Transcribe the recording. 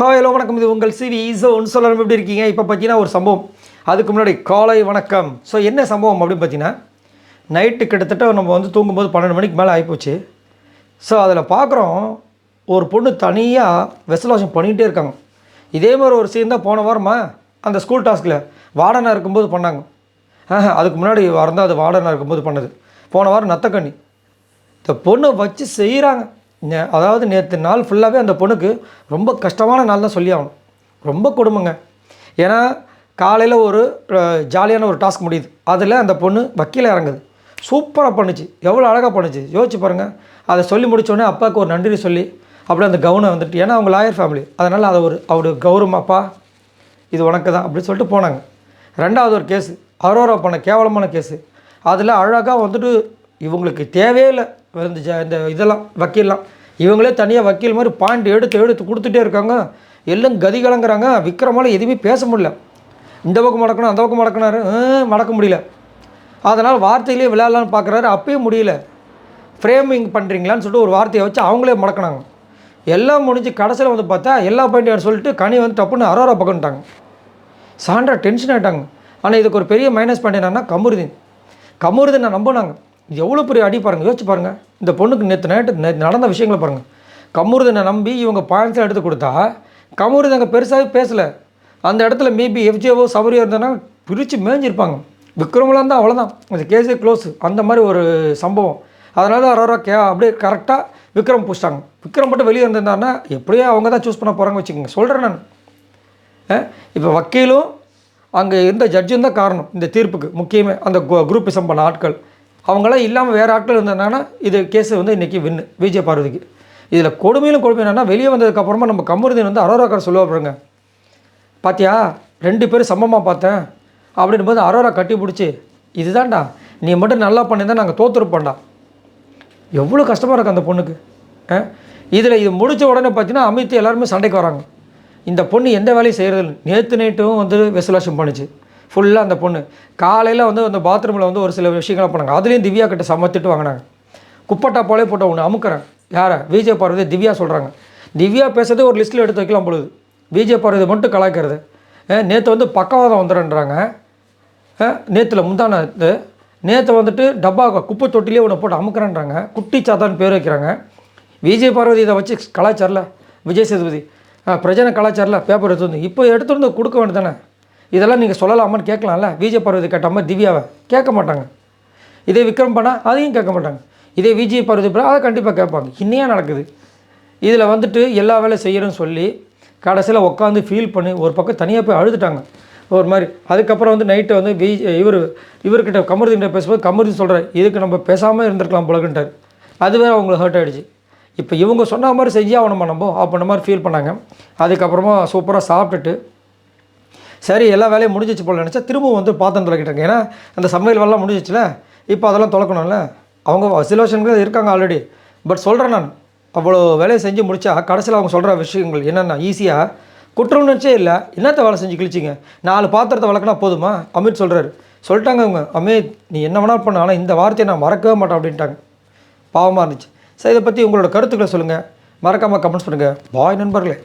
Hello வணக்கம். இது உங்கள் சிவி ஒன்று சொல்லணும். எப்படி இருக்கீங்க? இப்போ பார்த்தீங்கன்னா ஒரு சம்பவம். அதுக்கு முன்னாடி காலை வணக்கம். ஸோ என்ன சம்பவம் அப்படின்னு பார்த்தீங்கன்னா, நைட்டு கிட்டத்தட்ட நம்ம வந்து தூங்கும்போது 12 மணிக்கு மேலே ஆகிப்போச்சு. ஸோ அதில் பார்க்குறோம், ஒரு பொண்ணு தனியாக வெசல் வாஷிங் பண்ணிக்கிட்டே இருக்காங்க. இதே மாதிரி ஒரு சீன் தான் போன வாரமா அந்த ஸ்கூல் டாஸ்கில் வார்டனாக இருக்கும்போது பண்ணாங்க. அதுக்கு முன்னாடி வாரம் தான் அது வார்டனாக இருக்கும்போது பண்ணது. போன வாரம் நத்தக்கண்ணி இந்த பொண்ணை வச்சு செய்கிறாங்க. அதாவது நேற்று நாள் ஃபுல்லாகவே அந்த பொண்ணுக்கு ரொம்ப கஷ்டமான நாள் தான் சொல்லி ஆகணும். ரொம்ப கொடுமைங்க. ஏன்னா காலையில் ஒரு ஜாலியான ஒரு டாஸ்க் முடியுது. அதில் அந்த பொண்ணு வக்கீல இறங்குது. சூப்பராக பண்ணுச்சு. எவ்வளோ அழகாக பண்ணுச்சு யோசிச்சு பாருங்கள். அதை சொல்லி முடித்தோடனே அப்பாவுக்கு ஒரு நன்றி சொல்லி அப்படியே அந்த கவுனை வந்துட்டு, ஏன்னா அவங்க லாயர் ஃபேமிலி, அதனால் அதை அவரு கௌரவம், அப்பா இது உனக்கு தான் அப்படின்னு சொல்லிட்டு போனாங்க. ரெண்டாவது ஒரு கேஸு, அரோரா பண்ண கேவலமான கேஸு. அதில் அழகாக வந்துட்டு இவங்களுக்கு தேவையே இல்லை இந்த இதெல்லாம் வக்கீல்லாம். இவங்களே தனியாக வக்கீல் மாதிரி பாயிண்ட் எடுத்து கொடுத்துட்டே இருக்காங்க. எல்லாம் கதி கலங்குறாங்க. விக்ரமால் எதுவுமே பேச முடியல. இந்த பக்கம் மடக்கணும், அந்த பக்கம் மடக்கினாரு, மடக்க முடியல. அதனால் வார்த்தையிலே விளையாடலான்னு பார்க்குறாரு, அப்பயும் முடியல. ஃப்ரேமிங் பண்ணுறீங்களான்னு சொல்லிட்டு ஒரு வார்த்தையை வச்சு அவங்களே மடக்கினாங்க. எல்லாம் முடிஞ்சு கடைசியில் வந்து பார்த்தா எல்லா பாயிண்ட்டையும் சொல்லிட்டு கனி வந்து டப்புன்னு அரோரா பக்கம்ட்டாங்க. சாண்டா டென்ஷன் ஆகிட்டாங்க. ஆனால் இதுக்கு ஒரு பெரிய மைனஸ் பாயிண்ட் என்னன்னா, கமருதீன் நம்பினாங்க. இது எவ்வளோ பெரிய அடி பாருங்கள், யோசிச்சு பாருங்கள். இந்த பொண்ணுக்கு நேற்று நடந்த விஷயங்களை பாருங்கள். கமருதீனை நம்பி இவங்க பாயிண்ட்ஸில் எடுத்து கொடுத்தா கமருதீன் அங்கே பெருசாகவே பேசலை. அந்த இடத்துல மேபி எஃப்ஜேவோ சபரியோ இருந்தோன்னா பிரித்து மேய்ஞ்சிருப்பாங்க. விக்ரமெலாம் தான் அவ்வளோதான், அந்த கேஸே க்ளோஸு. அந்த மாதிரி ஒரு சம்பவம். அதனால தான் அரோரா அப்படியே கரெக்டாக விக்ரம் பிடிச்சிட்டாங்க. விக்ரம் மட்டும் வெளியே இருந்திருந்தாருன்னா எப்படியோ அவங்க தான் சூஸ் பண்ண போகிறாங்க வச்சுக்கோங்க. சொல்கிறேன் நான். இப்போ வக்கீலும் அங்கே இருந்த ஜட்ஜும் தான் காரணம் இந்த தீர்ப்புக்கு. முக்கியமே அந்த குரூப்பிசம் பண்ண ஆட்கள் அவங்களாம் இல்லாமல் வேறு ஆட்கள் இருந்தாங்கன்னா இது கேஸு வந்து இன்றைக்கி வின்னு விஜய பார்வதிக்கு. இதில் கொடுமை என்னென்னா, வெளியே வந்ததுக்கப்புறமா நம்ம கமருதீன் வந்து அரோராக்கார சொல்லுவா பாருங்க, பார்த்தியா 2 பேரும் சமமாக பார்த்தேன் அப்படின் போது அரோரா கட்டி பிடிச்சி, இதுதான்டா நீ மட்டும் நல்லா பண்ணியிருந்தா நாங்கள் தோற்றுருப்போம்டா. எவ்வளோ கஷ்டமாக இருக்குது அந்த பொண்ணுக்கு. இதில் இது முடித்த உடனே பார்த்தீங்கன்னா அமித் எல்லாருமே சண்டைக்கு வராங்க. இந்த பொண்ணு எந்த வேலையும் செய்கிறதில்ல. நேற்றும் வந்து வெசல் வாஷிங் பண்ணிச்சு ஃபுல்லாக. அந்த பொண்ணு காலையில் வந்து அந்த பாத்ரூமில் வந்து ஒரு சில விஷயங்களை பண்ணாங்க. அதுலேயும் திவ்யா கிட்ட சமத்திட்டு வாங்கினாங்க. குப்பட்டா போலே போட்ட ஒன்று அமுக்கிறேன். யாரை? விஜய பார்வதி. திவ்யா சொல்கிறாங்க. திவ்யா பேசுறதே ஒரு லிஸ்ட்டில் எடுத்து வைக்கலாம் பொழுது. விஜய பார்வதி மட்டும் கலாய்க்கிறது. நேற்று வந்து பக்கவாதம் வந்துடுன்றாங்க. நேற்று வந்துட்டு டப்பா குப்பை தொட்டிலே ஒன்று போட்டு அமுக்கிறேன்றாங்க. குட்டி சாத்தான்னு பேர் வைக்கிறாங்க. விஜய் பார்வதி இதை வச்சு கலாச்சாரில் விஜய் சேதுபதி பிரஜனை கலாச்சாரில் பேப்பர் எடுத்து வந்து இப்போ எடுத்து வந்து கொடுக்க வேண்டியது தானே. இதெல்லாம் நீங்கள் சொல்லலாமான்னு கேட்கலாம்ல. விஜய் பார்வதி கேட்ட மாதிரி திவ்யாவை கேட்க மாட்டாங்க. இதே விக்ரம் பண்ணால் அதையும் கேட்க மாட்டாங்க. இதே விஜய் பார்வதி பண்ணால் அதை கண்டிப்பாக கேட்பாங்க. இன்னையா நடக்குது. இதில் வந்துட்டு எல்லா வேலையும் செய்யணும்னு சொல்லி கடைசியில் உட்காந்து ஃபீல் பண்ணி ஒரு பக்கம் தனியாக போய் அழுதுட்டாங்க ஒரு மாதிரி. அதுக்கப்புறம் வந்து நைட்டை வந்து இவர்கிட்ட கமருதீன்கிட்ட பேசும்போது கமருதீன் சொல்கிறார், இதுக்கு நம்ம பேசாமல் இருந்திருக்கலாம் போலக்குன்ட்டார். அதுவே அவங்களுக்கு ஹர்ட் ஆகிடுச்சு. இப்போ இவங்க சொன்ன மாதிரி செஞ்சு அவனை நம்ம அப்படின்ற மாதிரி ஃபீல் பண்ணாங்க. அதுக்கப்புறமா சூப்பராக சாப்பிட்டுட்டு சரி எல்லா வேலையும் முடிஞ்சிச்சு போல் நினச்சா திரும்பவும் வந்து பாத்திரம் தொலைக்கிட்டாங்க. ஏன்னா அந்த சமையல் வேலைலாம் முடிஞ்சிச்சுல, இப்போ அதெல்லாம் தொலைக்கணும்ல. அவங்க சிலோஷன்கள் இருக்காங்க ஆல்ரெடி. பட் சொல்கிறேன் நான், அவ்வளோ வேலையை செஞ்சு முடித்தா கடைசியில் அவங்க சொல்கிற விஷயங்கள் என்னென்னா, ஈஸியாக குற்றம் நினச்சே இல்லை, என்னத்தை வேலை செஞ்சு கிழிச்சிங்க, 4 பாத்திரத்தை வளர்க்கினா போதுமா? அமித் சொல்கிறாரு. சொல்லிட்டாங்க அவங்க, அமித் நீ என்ன வேணால் பண்ண, ஆனால் இந்த வார்த்தையை நான் மறக்கவே மாட்டேன் அப்படின்ட்டாங்க. பாவமாக இருந்துச்சு. சரி, இதை பற்றி உங்களோட கருத்துக்களை சொல்லுங்கள். மறக்காமல் கமெண்ட்ஸ் பண்ணுங்கள். பாய் நண்பர்களே.